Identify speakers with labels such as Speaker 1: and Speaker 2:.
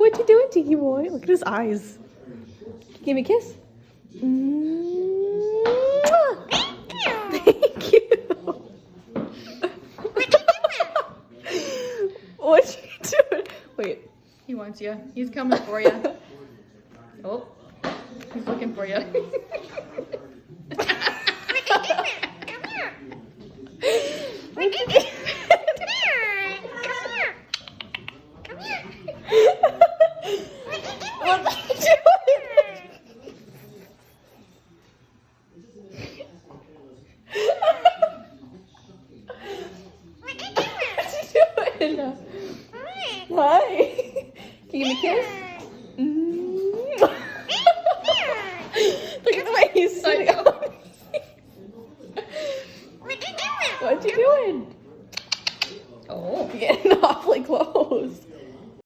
Speaker 1: What you doing, Tiki boy? Look at his eyes. Give me a kiss. Mwah. Thank you. What you doing? Wait.
Speaker 2: He wants you. He's coming for you. Oh, he's looking for you.
Speaker 1: Hi. Can you give me a kiss?